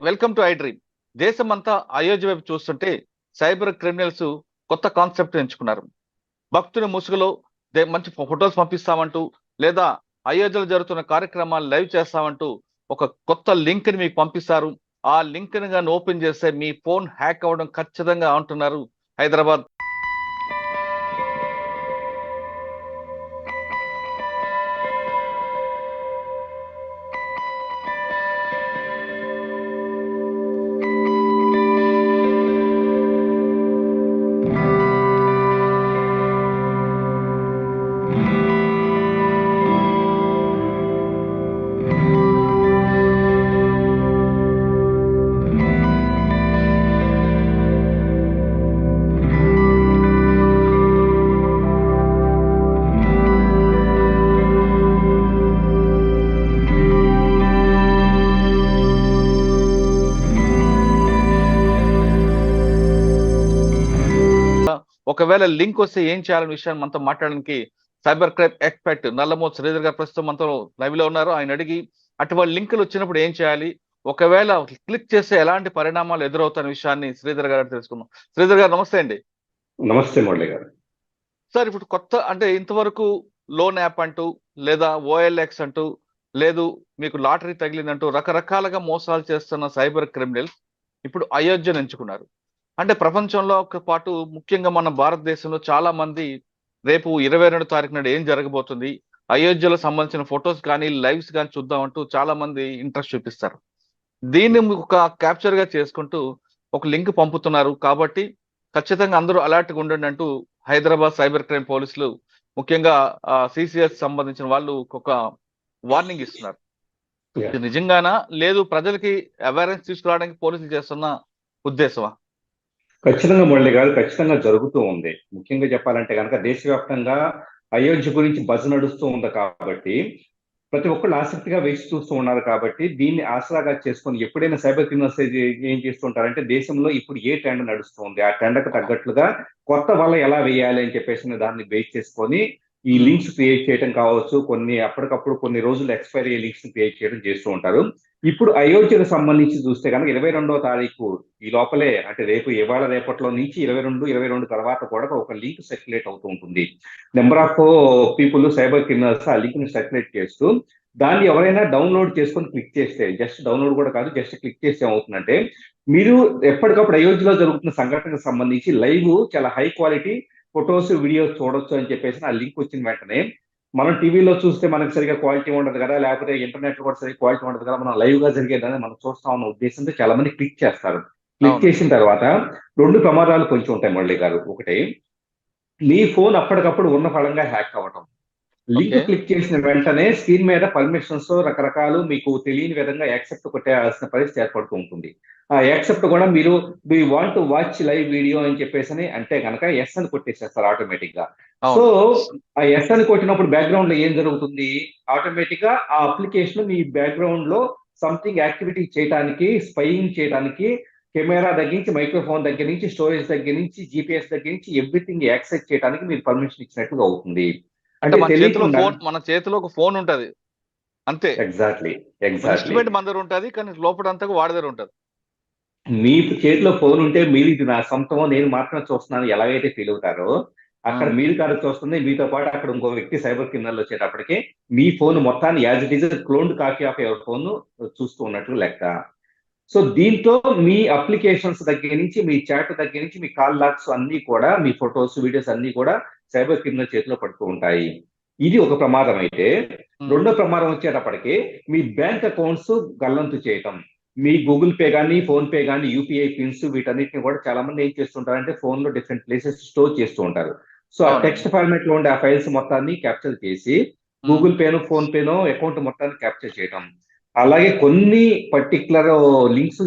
Welcome to I dream. దేశమంతా అయోధ్య వైపు చూస్తుంటే సైబర్ క్రిమినల్స్ కొత్త కాన్సెప్ట్ ఎంచుకున్నారు. భక్తుని ముసుగులో మంచి ఫొటోస్ పంపిస్తామంటూ లేదా అయోధ్యలో జరుగుతున్న కార్యక్రమాలు లైవ్ చేస్తామంటూ ఒక కొత్త లింక్ ని మీకు పంపిస్తారు. ఆ లింక్ ని కానీ ఓపెన్ చేస్తే మీ ఫోన్ హ్యాక్ అవ్వడం ఖచ్చితంగా అంటున్నారు హైదరాబాద్. ఒకవేళ లింక్ వస్తే ఏం చేయాలనే విషయాన్ని మనతో మాట్లాడడానికి cyber crime expert Nallamothu Sridhar గారు ప్రస్తుతం మనతో లైవ్ లో ఉన్నారు. ఆయన అడిగి అటువంటి లింకులు వచ్చినప్పుడు ఏం చేయాలి, ఒకవేళ క్లిక్ చేస్తే ఎలాంటి పరిణామాలు ఎదురవుతాయనే విషయాన్ని శ్రీధర్ గారు తెలుసుకుందాం. శ్రీధర్ గారు నమస్తే అండి. నమస్తే మురళి గారు. సార్, ఇప్పుడు కొత్త అంటే ఇంతవరకు లోన్ యాప్ అంటూ లేదా ఓఎల్ఎక్స్ అంటూ లేదు మీకు లాటరీ తగిలిందంటూ రకరకాలుగా మోసాలు చేస్తున్న సైబర్ క్రిమినల్స్ ఇప్పుడు అయోధ్యను ఎంచుకున్నారు. అంటే ప్రపంచంలో పాటు ముఖ్యంగా మన భారతదేశంలో చాలా మంది రేపు 22 తారీఖు నాడు ఏం జరగబోతుంది, అయోధ్యలో సంబంధించిన ఫొటోస్ కానీ లైవ్స్ కానీ చూద్దామంటూ చాలా మంది ఇంట్రెస్ట్ చూపిస్తారు. దీన్ని ఒక క్యాప్చర్ గా చేసుకుంటూ ఒక లింక్ పంపుతున్నారు. కాబట్టి ఖచ్చితంగా అందరూ అలర్ట్ గా ఉండండి అంటూ హైదరాబాద్ సైబర్ క్రైమ్ పోలీసులు ముఖ్యంగా సిసిఎస్ సంబంధించిన వాళ్ళు ఒక వార్నింగ్ ఇస్తున్నారు. ఇది నిజంగానా లేదు ప్రజలకి అవేర్నెస్ తీసుకురావడానికి పోలీసులు చేస్తున్న ఉద్దేశమా? ఖచ్చితంగా మురళి గారు, ఖచ్చితంగా జరుగుతూ ఉంది. ముఖ్యంగా చెప్పాలంటే కనుక దేశవ్యాప్తంగా అయోధ్య గురించి బజ్ నడుస్తూ ఉంది కాబట్టి ప్రతి ఒక్కళ్ళు ఆసక్తిగా వేసి చూస్తూ ఉన్నారు. కాబట్టి దీన్ని ఆసరాగా చేసుకొని ఎప్పుడైనా సైబర్ క్రిమినల్స్ ఏం చేస్తుంటారంటే దేశంలో ఇప్పుడు ఏ ట్రెండ్ నడుస్తుంది ఆ ట్రెండ్కి తగ్గట్లుగా కొత్త వల ఎలా వేయాలి అని చెప్పేసి దాన్ని బేస్ చేసుకొని ఈ లింక్స్ క్రియేట్ చేయడం కావచ్చు, అప్పటికప్పుడు కొన్ని రోజులు ఎక్స్పైరీ లింక్స్ క్రియేట్ చేయడం చేస్తూ ఉంటారు. ఇప్పుడు అయోధ్యకు సంబంధించి చూస్తే కనుక 22వ తారీఖు ఈ లోపలే, అంటే ఇవాళ రేపట్లో నుంచి 22 తర్వాత కూడా ఒక లింక్ సర్క్యులేట్ అవుతూ ఉంటుంది. Number of people cyber criminals ఆ లింక్ ని సర్క్యులేట్ చేస్తూ దాన్ని ఎవరైనా డౌన్లోడ్ చేసుకొని క్లిక్ చేస్తే, జస్ట్ డౌన్లోడ్ కూడా కాదు, జస్ట్ క్లిక్ చేస్తే ఏమవుతుందంటే మీరు ఎప్పటికప్పుడు అయోధ్యలో జరుగుతున్న సంఘటనకు సంబంధించి లైవ్ చాలా హై క్వాలిటీ ఫొటోస్ వీడియోస్ చూడొచ్చు అని చెప్పేసి ఆ లింక్ వచ్చిన వెంటనే మనం టీవీలో చూస్తే మనకు సరిగా క్వాలిటీ ఉండదు కదా, లేకపోతే ఇంటర్నెట్ కూడా సరిగా క్వాలిటీ ఉండదు కదా, మనం లైవ్ గా జరిగేదని మనం చూస్తామన్న ఉద్దేశంతో చాలా మంది క్లిక్ చేస్తారు. క్లిక్ చేసిన తర్వాత 2 ప్రమాదాలు కొంచెం ఉంటాయి మురళి గారు. ఒకటి, మీ ఫోన్ అప్పటికప్పుడు ఉన్న ఫలంగా హ్యాక్ అవ్వటం. లింక్ క్లిక్ చేసిన వెంటనే స్క్రీన్ మీద పర్మిషన్స్ రకరకాలు మీకు తెలియని విధంగా యాక్సెప్ట్ కొట్టేయాల్సిన పరిస్థితి ఏర్పడుతూ ఉంటుంది. ఆ యాక్సెప్ట్ కూడా మీరు we want to watch live video అని చెప్పేసి అంటే కనుక ఎస్ అని కొట్టేసేస్తారు ఆటోమేటిక్ గా. సో ఆ ఎస్ అని కొట్టినప్పుడు బ్యాక్గ్రౌండ్ లో ఏం జరుగుతుంది, ఆటోమేటిక్ గా ఆ అప్లికేషన్ మీ బ్యాక్గ్రౌండ్ లో సంథింగ్ యాక్టివిటీ చేయడానికి, స్పైయింగ్ చేయడానికి, కెమెరా దగ్గర నుంచి, మైక్రోఫోన్ దగ్గర నుంచి, స్టోరేజ్ దగ్గర నుంచి, జిపిఎస్ దగ్గర నుంచి ఎవ్రీథింగ్ యాక్సెస్ చేయడానికి మీరు పర్మిషన్ ఇచ్చినట్టుగా అవుతుంది. అంటే మన చేతిలో ఒక ఫోన్ ఉంటది అంతే. ఎగ్జాక్ట్లీ ఇన్స్ట్రుమెంట్ మన దగ్గర ఉంటది, కానీ లోపల అంతా వాడి దగ్గర ఉంటది. మీ చేతిలో ఫోన్ ఉంటే మీరు ఇది నా సొంతమో, నేను మాత్రమే చూస్తున్నాను ఎలాగైతే ఫీల్ అవుతారో, అక్కడ మీరు కాదు చూస్తుంది, మీతో పాటు అక్కడ ఇంకో వ్యక్తి సైబర్ క్రిమినల్ వచ్చేటప్పటికి మీ ఫోన్ మొత్తాన్ని as it is cloned copy of your phone చూస్తూ ఉన్నట్లు లెక్క. సో దీంతో మీ అప్లికేషన్స్ దగ్గర నుంచి, మీ చాట్ దగ్గర నుంచి, మీ కాల్ లాగ్స్ అన్ని కూడా, మీ ఫొటోస్ వీడియోస్ అన్ని కూడా సైబర్ క్రిమినల్ చేతిలో పడుతూ ఉంటాయి. ఇది ఒక ప్రమాదం. అయితే రెండో ప్రమాదం వచ్చేటప్పటికి మీ బ్యాంక్ అకౌంట్స్ గల్లంతు చేయటం. మీ గూగుల్ పే కానీ, ఫోన్ పే కానీ, యూపీఐ పిన్స్ వీటన్నిటిని కూడా చాలా మంది ఏం చేస్తుంటారంటే ఫోన్ లో డిఫరెంట్ ప్లేసెస్ స్టోర్ చేస్తూ ఉంటారు. సో ఆ టెక్స్ట్ ఫార్మాట్ లో ఉండే ఆ ఫైల్స్ మొత్తాన్ని క్యాప్చర్ చేసి గూగుల్ పేనో, ఫోన్ పేనో అకౌంట్ మొత్తాన్ని క్యాప్చర్ చేయటం. అలాగే కొన్ని పర్టికులర్ లింక్స్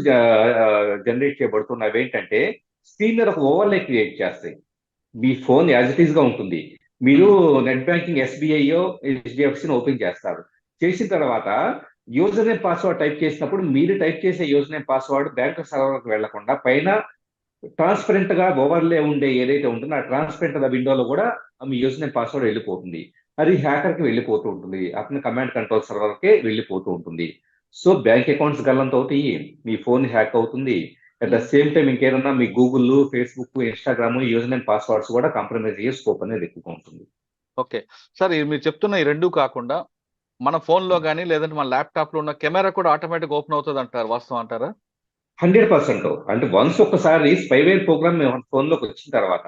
జనరేట్ చేయబడుతున్నవి ఏంటంటే స్క్రీన్ మీద ఒక ఓవర్లే క్రియేట్ చేస్తాయి. మీ ఫోన్ యాజ్ ఇట్ ఈస్ గా ఉంటుంది. మీరు నెట్ బ్యాంకింగ్ ఎస్బీఐయో హెచ్డిఎఫ్సిని ఓపెన్ చేస్తారు. చేసిన తర్వాత యూజర్ నేమ్ పాస్వర్డ్ టైప్ చేసినప్పుడు మీరు టైప్ చేసే యూజర్ నేమ్ పాస్వర్డ్ బ్యాంక్ సర్వర్కి వెళ్లకుండా పైన ట్రాన్స్పరెంట్ గా ఓవర్లే ఉండే ఏదైతే ఉంటుందో ఆ ట్రాన్స్పరెంట్ విండోలో కూడా మీ యూజర్ నేమ్ పాస్వర్డ్ వెళ్ళిపోతుంది. అది హ్యాకర్ కి వెళ్ళిపోతూ ఉంటుంది, అతని కమాండ్ కంట్రోల్ సర్వర్ కి వెళ్ళిపోతూ ఉంటుంది. సో బ్యాంక్ అకౌంట్స్ గల్లంత అవుతాయి, మీ ఫోన్ హ్యాక్ అవుతుంది. అట్ ద సేమ్ టైం ఇంకేదన్నా మీ Google, Facebook, Instagram user name passwords కూడా కాంప్రమైజ్ అయ్యే స్కోప్ అనేది ఎక్కువ ఉంటుంది. ఓకే సార్, మీరు చెప్తున్న ఈ రెండు కాకుండా మన ఫోన్ లో కానీ లేదంటే మన ల్యాప్టాప్ లో ఉన్న కెమెరా కూడా ఆటోమేటిక్ ఓపెన్ అవుతుంది అంటారు, వాస్తవం అంటారా? 100%. అంటే వన్స్ ఒకసారి స్పైవేర్ ప్రోగ్రామ్ ఫోన్ లోకి వచ్చిన తర్వాత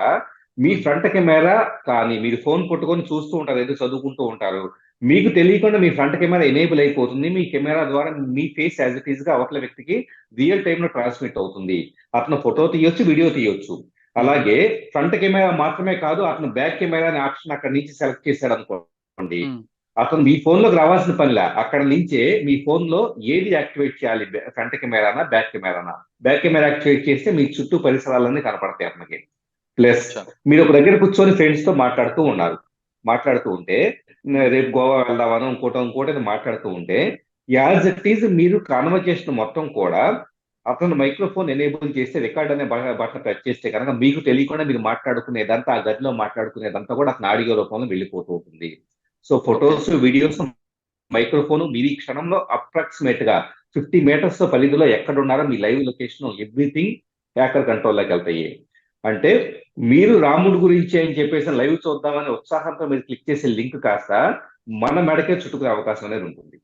మీ ఉమ్, ఫ్రంట్ కెమెరా కానీ మీరు ఫోన్ పట్టుకొని చూస్తూ ఉంటారు, ఏదో చదువుకుంటూ ఉంటారు, మీకు తెలియకుండా మీ ఫ్రంట్ కెమెరా ఎనేబుల్ అయిపోతుంది. మీ కెమెరా ద్వారా మీ ఫేస్ యాజ్ ఇట్ ఈస్ గా అవతల వ్యక్తికి రియల్ టైమ్ లో ట్రాన్స్మిట్ అవుతుంది. అతను ఫోటో తీయొచ్చు, వీడియో తీయొచ్చు. ఉమ్, అలాగే ఫ్రంట్ కెమెరా మాత్రమే కాదు, అతను బ్యాక్ కెమెరా అనే ఆప్షన్ అక్కడి నుంచి సెలెక్ట్ చేశాడు అనుకోండి, ఉమ్, అతను మీ ఫోన్ లోకి రావాల్సిన పనిలే, అక్కడ నుంచే మీ ఫోన్ లో ఏది యాక్టివేట్ చేయాలి, ఫ్రంట్ కెమెరానా బ్యాక్ కెమెరానా. బ్యాక్ కెమెరా యాక్టివేట్ చేస్తే మీ చుట్టూ పరిసరాలన్నీ కనపడతాయి అతనికి. ప్లస్ అచ్చా. మీరు ఒక దగ్గర కూర్చొని ఫ్రెండ్స్ తో మాట్లాడుతూ ఉన్నారు, మాట్లాడుతూ ఉంటే ఉమ్, రేపు గోవా వెళ్దామని ఇంకోటి ఏదో మాట్లాడుతూ ఉంటే యాజ్ ఇట్ ఈజ్ మీరు కాన్వర్జేషన్ మొత్తం కూడా అతను మైక్రోఫోన్ ఎనేబుల్ చేస్తే రికార్డ్ అనే బటన్ ప్రెస్ చేస్తే కనుక మీకు తెలియకుండా మీరు మాట్లాడుకునేదంతా, ఆ గదిలో మాట్లాడుకునేదంతా కూడా అతను ఆడియో రూపంలో వెళ్ళిపోతూ ఉంటుంది. So okay. Photos, videos, microphone మీరు ఈ క్షణంలో అప్రాక్సిమేట్ గా 50 మీటర్స్ పరిధిలో ఎక్కడున్నారో మీ లైవ్ లొకేషన్ ఎవ్రీథింగ్ హ్యాకర్ కంట్రోల్లోకి వెళ్తాయి. అంటే మీరు రాముడి గురించి అని చెప్పేసి లైవ్ చూద్దామని ఉత్సాహంతో మీరు క్లిక్ చేసే లింక్ కాస్త మన మెడకే చుట్టుకునే అవకాశం అనేది ఉంటుంది.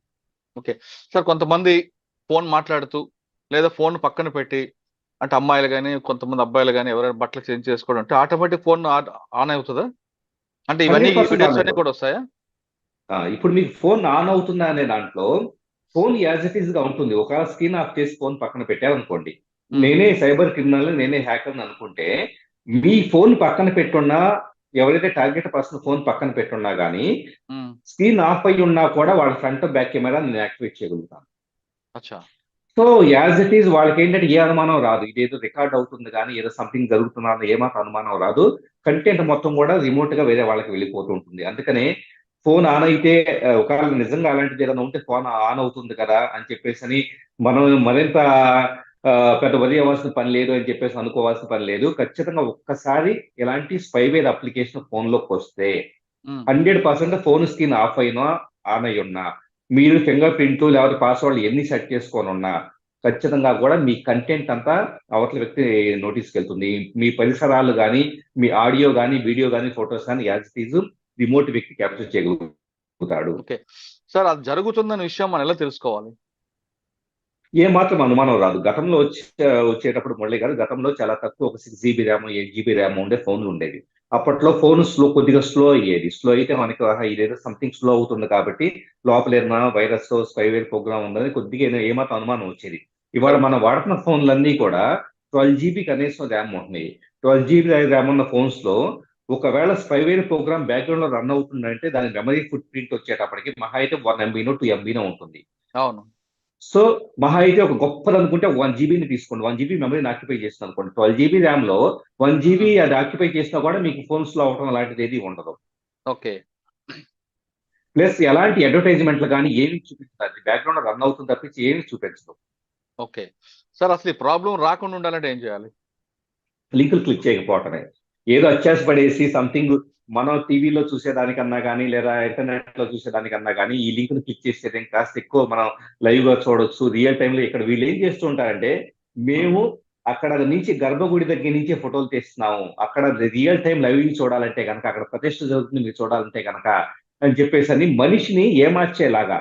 ఓకే సార్, కొంతమంది ఫోన్ మాట్లాడుతూ లేదా ఫోన్ పక్కన పెట్టి, అంటే అమ్మాయిలు కానీ కొంతమంది అబ్బాయిలు కానీ ఎవరైనా బట్టలు చేంజ్ చేసుకోవడం అంటే ఆటోమేటిక్ ఫోన్ ఆన్ అవుతుందా? అంటే ఇవన్నీ 100% వీడియోస్ ఆన్ అన్ని కూడా వస్తాయా? ఇప్పుడు మీకు ఫోన్ ఆన్ అవుతుందా అనే దాంట్లో ఫోన్ యాజ్ ఇట్ ఈస్ గా ఉంటుంది. ఒకవేళ స్క్రీన్ ఆఫ్ చేసి ఫోన్ పక్కన పెట్టారనుకోండి, ఉమ్, నేనే సైబర్ క్రిమినల్, నేనే హ్యాకర్ అనుకుంటే మీ ఫోన్ పక్కన పెట్టున్నా, ఎవరైతే టార్గెట్ పర్సన్ ఫోన్ పక్కన పెట్టున్నా కానీ ఉమ్, స్క్రీన్ ఆఫ్ అయి ఉన్నా కూడా వాళ్ళ ఫ్రంట్ బ్యాక్ కెమెరా నేను యాక్టివేట్ చేయగలుగుతాను. అచ్చా. సో యాజ్ ఇట్ ఈస్ వాళ్ళకి ఏంటంటే ఏ అనుమానం రాదు, ఇదేదో రికార్డ్ అవుతుంది కానీ ఏదో సంథింగ్ జరుగుతున్నా అని ఏమాత్రం అనుమానం రాదు. కంటెంట్ మొత్తం కూడా రిమోట్ గా వేరే వాళ్ళకి వెళ్ళిపోతూ ఉంటుంది. అందుకనే ఫోన్ ఆన్ అయితే ఒకవేళ నిజంగా అలాంటిది ఏదైనా ఉంటే ఫోన్ ఆన్ అవుతుంది కదా అని చెప్పేసి అని మనం మరింత ఆ, పెద్ద వరి అవ్వాల్సిన పని లేదు అని చెప్పేసి అనుకోవాల్సిన పని లేదు. ఖచ్చితంగా ఒక్కసారి ఇలాంటి స్పైవేర్ అప్లికేషన్ ఫోన్ లోకి వస్తే ఉమ్, 100% ఫోన్ స్క్రీన్ ఆఫ్ అయినా, ఆన్ అయి ఉన్నా, మీరు ఫింగర్ ప్రింట్ లేకపోతే పాస్వర్డ్ ఎన్ని సెట్ చేసుకొని ఉన్నా ఖచ్చితంగా కూడా మీ కంటెంట్ అంతా అవతల వ్యక్తి నోటీస్కి వెళ్తుంది. మీ పరిసరాలు కానీ, మీ ఆడియో కానీ, వీడియో కానీ, ఫొటోస్ కానీ యాజ్ ఇట్ ఈజ్ రిమోట్ వ్యక్తి క్యాప్చర్ చేయగలుగుతాడు. ఓకే సార్, అది జరుగుతుందన్న విషయం మనం ఎలా తెలుసుకోవాలి? ఏ మాత్రం అనుమానం రాదు. గతంలో వచ్చేటప్పుడు మురళి గారు, గతంలో చాలా తక్కువ, ఒక 6 GB ర్యామ్, 8 GB ర్యామ్ ఉండే ఫోన్లు ఉండేవి. అప్పట్లో ఫోన్ కొద్దిగా స్లో అయ్యేది. స్లో అయితే అవును. మనకి ఆహా, ఇదేదో సంథింగ్ స్లో అవుతుంది కాబట్టి లోపల ఏదైనా వైరస్, స్పైవేర్ ప్రోగ్రామ్ ఉందని కొద్దిగా ఏమాత్రం అనుమానం వచ్చేది. ఇవాళ కరెక్ట్. మనం వాడుతున్న ఫోన్లన్నీ కూడా 12 GB కనీసం ర్యామ్ ఉంటున్నాయి. 12 GB ర్యామ్ ఉన్న ఫోన్స్ లో ఒకవేళ స్పైవేర్ ప్రోగ్రామ్ బ్యాక్గ్రౌండ్ లో రన్ అవుతుందంటే దాని మెమరీ ఫుట్ ప్రింట్ వచ్చేటప్పటికి మహా అయితే 1 MB 2 MB ఉంటుంది. అవును. సో మహా అయితే ఒక గొప్పది అనుకుంటే 1 GB తీసుకోండి, 1 GB మెమరీని ఆక్యుపై చేస్తుంది అనుకోండి. 12 GB ర్యామ్ లో 1 GB ఉమ్, అది ఆక్యుపై చేసినా కూడా మీకు ఫోన్స్ లో అవడం లాంటిది ఏది ఉండదు. ఓకే. ప్లస్ ఎలాంటి అడ్వర్టైజ్మెంట్లు కానీ ఏమి చూపించదు, బ్యాక్గ్రౌండ్ రన్ అవుతుంది తప్పించి ఏమి చూపించదు. ఓకే సార్, అసలు ఈ ప్రాబ్లం రాకుండా ఉండాలంటే ఏం చేయాలి? లింకులు క్లిక్ చేయకపోవటమే. ఏదో అత్యాశ పడేసి సంథింగ్ మనం టీవీలో చూసేదానికన్నా కానీ లేదా ఇంటర్నెట్ లో చూసేదానికన్నా కానీ ఈ లింక్ ను క్లిక్ చేసేది కాస్త ఎక్కువ మనం లైవ్ గా చూడొచ్చు, రియల్ టైమ్ లో. ఇక్కడ వీళ్ళు ఏం చేస్తూ ఉంటారంటే, ఉమ్, మేము అక్కడ నుంచి గర్భగుడి దగ్గర నుంచి ఫోటోలు తీస్తున్నాము, అక్కడ రియల్ టైం లైవ్ చూడాలంటే కనుక, అక్కడ ప్రతిష్ట జరుగుతుంది మీరు చూడాలంటే కనుక అని చెప్పేసి అని మనిషిని ఏమార్చేలాగా.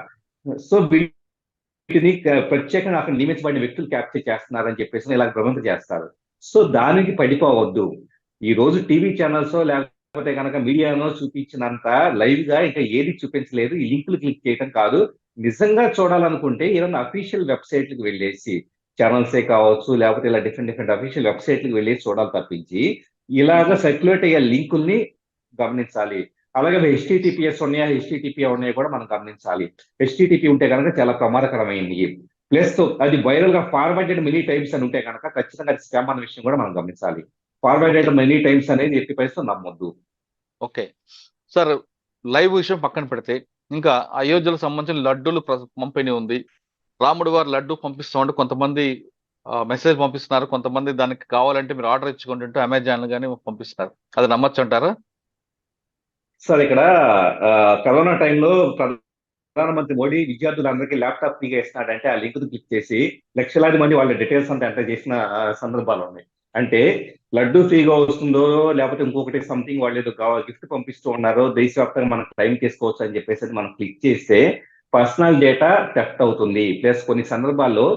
సో వీటిని ప్రత్యేకంగా అక్కడ నియమించబడిన వ్యక్తులు క్యాప్చర్ చేస్తున్నారని చెప్పేసి ఇలా భ్రమింప చేస్తారు. సో దానికి పడిపోవద్దు. ఈ రోజు టీవీ ఛానల్స్ లేకపోతే కనుక మీడియానో చూపించినంత లైవ్ గా ఇంకా ఏది చూపించలేదు. ఈ లింకులు క్లిక్ చేయడం కాదు. నిజంగా చూడాలనుకుంటే ఏదైనా అఫీషియల్ వెబ్సైట్లకు వెళ్ళేసి, ఛానల్సే కావచ్చు లేకపోతే ఇలా డిఫరెంట్ డిఫరెంట్ అఫీషియల్ వెబ్సైట్లకు వెళ్ళేసి చూడాలి తప్పించి ఉమ్, ఇలాగ సర్క్యులేట్ అయ్యే లింకుల్ని గమనించాలి. అలాగే హెచ్టిటిపిఎస్ ఉన్నాయా, హెచ్టిటిపి ఉన్నాయా కూడా మనం గమనించాలి. హెచ్టిటిపి ఉంటే కనుక చాలా ప్రమాదకరమైంది. ప్లస్ అది వైరల్ గా ఫార్వర్డెడ్ మెనీ టైమ్స్ అని ఉంటే కనుక ఖచ్చితంగా అది స్కామ్ అన్న విషయం కూడా మనం గమనించాలి. ఓకే. ఫార్వర్డెడ్ మెనీ టైమ్స్ అనేది ఎట్టి పరిస్థితుల్లో నమ్మొద్దు. ఓకే సార్, లైవ్ విషయం పక్కన పెడితే ఇంకా అయోధ్యకు సంబంధించిన లడ్డూలు పంపిణీ ఉంది. రాముడు వారు లడ్డు పంపిస్తామంటే కొంతమంది మెసేజ్ పంపిస్తున్నారు, కొంతమంది దానికి కావాలంటే మీరు ఆర్డర్ ఇచ్చుకుంటుంటే అమెజాన్ కానీ పంపిస్తున్నారు. అది నమ్మచ్చు అంటారా? సార్ ఇక్కడ కరోనా టైంలో ప్రధానమంత్రి మోడీ విద్యార్థులందరికీ ల్యాప్టాప్ ఫ్రీగా ఇస్తున్నాడంటే ఆ లింక్ క్లిక్ చేసి లక్షలాది మంది వాళ్ళ డీటెయిల్స్ అంతా ఎంటర్ చేసిన సందర్భాలు ఉన్నాయి. అంటే లడ్డు ఫ్రీగా వస్తుందో లేకపోతే ఇంకొకటి సంథింగ్ వాళ్ళు ఏదో గిఫ్ట్ పంపిస్తూ ఉన్నారో దేశవ్యాప్తంగా మనం క్లెయిమ్ చేసుకోవచ్చు అని చెప్పేసి అది మనం క్లిక్ చేస్తే పర్సనల్ డేటా థెఫ్ట్ అవుతుంది. ప్లస్ కొన్ని సందర్భాల్లో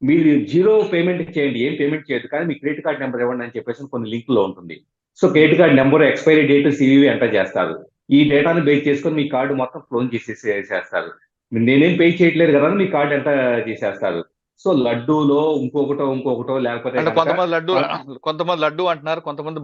మీరు జీరో పేమెంట్ చేయండి, ఏం పేమెంట్ చేయదు, కానీ మీ క్రెడిట్ కార్డ్ నెంబర్ ఇవ్వండి అని చెప్పేసి కొన్ని లింక్ లో ఉంటుంది. So credit card number, expiry date, CVV enter చేస్తారు. ఈ డేటాను బేస్ చేసుకొని మీ కార్డు మొత్తం క్లోన్ చేసేస్తారు. నేనేం పే చేయట్లేదు కదా అని మీ కార్డు ఎంత చేసేస్తారు. సో లడ్డూలో ఇంకొకటో లేకపోతే అంటే కనుక కొంతమంది లడ్డు అంటున్నారు, కొంతమంది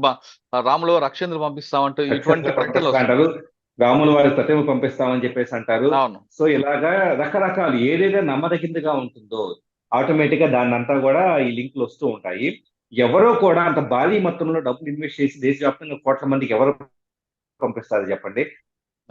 రాములు రక్షేంద్ర పంపిస్తామంటూ ఇటువంటి ప్రకటనలు అంటారు, వస్తున్నాయి. రాముల వారి ప్రతిమ పంపిస్తామని చెప్పేసి అంటారు. అవును. సో ఇలాగా రకరకాలు ఏదైతే నమ్మదగిందిగా ఉంటుందో ఆటోమేటిక్ గా దాన్ని అంతా కూడా ఈ లింకులు వస్తూ ఉంటాయి. ఎవరో కూడా అంత భారీ మొత్తంలో డబ్బులు ఇన్వెస్ట్ చేసి దేశవ్యాప్తంగా కోట్ల మందికి ఎవరు పంపిస్తారు చెప్పండి?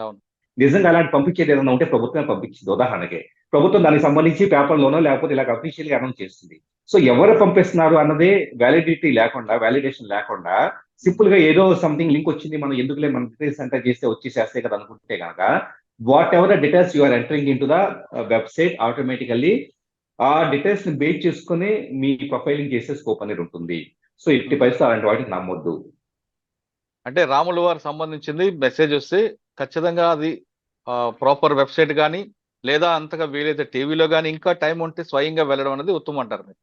అవును. నిజంగా అలాంటి పంపించేది ఏదైనా ఉంటే ప్రభుత్వమే పంపించింది. ఉదాహరణకి ప్రభుత్వం దానికి సంబంధించి పేపర్లోనో లేకపోతే ఇలా అఫీషియల్ గా అనౌన్స్ చేస్తుంది. సో ఎవరు పంపిస్తున్నారు అన్నదే వ్యాలిడేషన్ లేకుండా సింపుల్ గా ఏదో సంథింగ్ లింక్ వచ్చింది, మనం ఎందుకులే మన డీటెయిల్స్ ఎంటర్ చేస్తే వచ్చేసేస్తే కదా అనుకుంటే కనుక whatever the details you are entering into the website, automatically ఆ డీటెయిల్స్ ని బేస్ చేసుకుని మీ ప్రొఫైలింగ్ చేసే స్కోప్ అనేది ఉంటుంది. సో ఎట్టి పరిస్థితి అలాంటి వాటిని నమ్మొద్దు. అంటే రాముల వారు సంబంధించింది మెసేజ్ వస్తే ఖచ్చితంగా అది ప్రాపర్ వెబ్సైట్ కానీ లేదా అంతగా వీలైతే టీవీలో కానీ ఇంకా టైం ఉంటే స్వయంగా వెళ్ళడం అనేది ఉత్తమం అంటారు మీరు.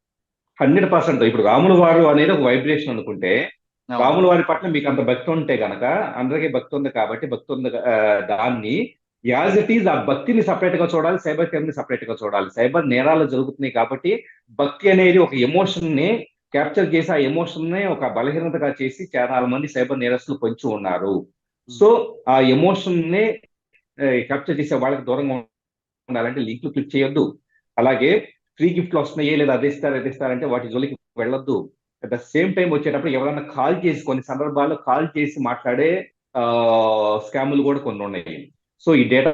100%. ఇప్పుడు రాముల వారు అనేది ఒక వైబ్రేషన్ అనుకుంటే, అవును. రాముల వారి పట్ల మీకు అంత భక్తి ఉంటే గనక, అందరికీ భక్తి ఉంది కాబట్టి దాన్ని యాజ్ ఇట్ ఈజ్ ఆ భక్తిని సపరేట్ గా చూడాలి, సైబర్ క్రైమ్ ని సపరేట్ గా చూడాలి. సైబర్ నేరాలు జరుగుతున్నాయి కాబట్టి భక్తి అనేది ఒక ఎమోషన్ ని క్యాప్చర్ చేసి ఆ ఎమోషన్ ని ఒక బలహీనతగా చేసి చాలా మంది సైబర్ నేరస్తులు పొంచి ఉన్నారు. సో ఆ ఎమోషన్ ని క్యాప్చర్ చేసే వాళ్ళకి దూరంగా ఉండాలంటే లింక్లు క్లిక్ చేయొద్దు. అలాగే ఫ్రీ గిఫ్ట్లు వస్తున్నాయి లేదా అది ఇస్తారంటే వాటి జోలికి వెళ్ళొద్దు. అట్ ద సేమ్ టైం వచ్చేటప్పుడు ఎవరైనా కాల్ చేసి, కొన్ని సందర్భాల్లో కాల్ చేసి మాట్లాడే స్కాములు కూడా కొన్ని ఉన్నాయి. సో ఈ డేటా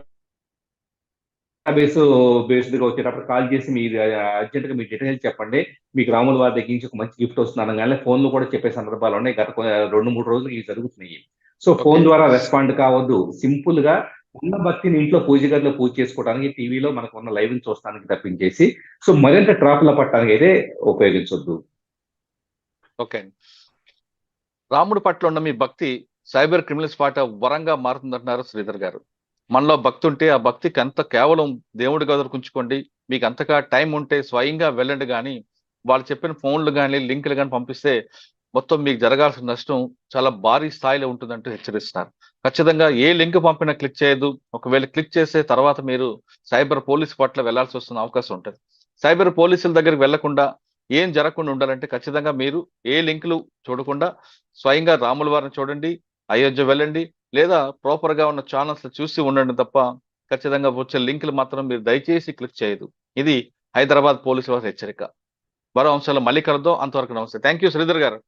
బేస్డ్ గా వచ్చేటప్పుడు కాల్ చేసి మీరు అర్జెంట్ గా మీ డీటెయిల్స్ చెప్పండి, మీకు రాముల వారి దగ్గర నుంచి ఒక మంచి గిఫ్ట్ వస్తుంది అనగానే ఫోన్లు కూడా చెప్పే సందర్భాలు ఉన్నాయి. గత 2-3 రోజులు ఇవి జరుగుతున్నాయి. సో ఫోన్ ద్వారా రెస్పాండ్ కావద్దు. సింపుల్ గా ఉన్న భక్తిని ఇంట్లో పూజ గదిలో పూజ చేసుకోవడానికి, టీవీలో మనకు ఉన్న లైవ్ చూస్తానికి తప్పించేసి సో మరింత ట్రాప్ల పట్టడానికి అయితే ఉపయోగించొద్దు. ఓకే. రాముడి పట్ల ఉన్న మీ భక్తి సైబర్ క్రిమినల్స్ పాట వరంగా మారుతుందంటున్నారు శ్రీధర్ గారు. మనలో భక్తి ఉంటే ఆ భక్తికి అంత కేవలం దేవుడి గదులు ఉంచుకోండి, మీకు అంతగా టైం ఉంటే స్వయంగా వెళ్ళండి, కానీ వాళ్ళు చెప్పిన ఫోన్లు కానీ లింకులు కానీ పంపిస్తే మొత్తం మీకు జరగాల్సిన నష్టం చాలా భారీ స్థాయిలో ఉంటుందంటూ హెచ్చరిస్తున్నారు. ఖచ్చితంగా ఏ లింక్ పంపినా క్లిక్ చేయదు. ఒకవేళ క్లిక్ చేసే తర్వాత మీరు సైబర్ పోలీస్ పట్ల వెళ్లాల్సి వస్తున్న అవకాశం ఉంటుంది. సైబర్ పోలీసుల దగ్గరికి వెళ్లకుండా ఏం జరగకుండా ఉండాలంటే ఖచ్చితంగా మీరు ఏ లింకులు చూడకుండా స్వయంగా రాముల వారిని చూడండి, అయోధ్య వెళ్ళండి, లేదా ప్రాపర్ గా ఉన్న ఛానల్స్ చూసి ఉండండి తప్ప ఖచ్చితంగా వచ్చే లింకులు మాత్రం మీరు దయచేసి క్లిక్ చేయదు. ఇది హైదరాబాద్ పోలీసు వారి హెచ్చరిక. మరో అంశాలు మళ్ళీ కలుద్దాం. అంతవరకు నమస్తే. థ్యాంక్ యూ శ్రీధర్ గారు.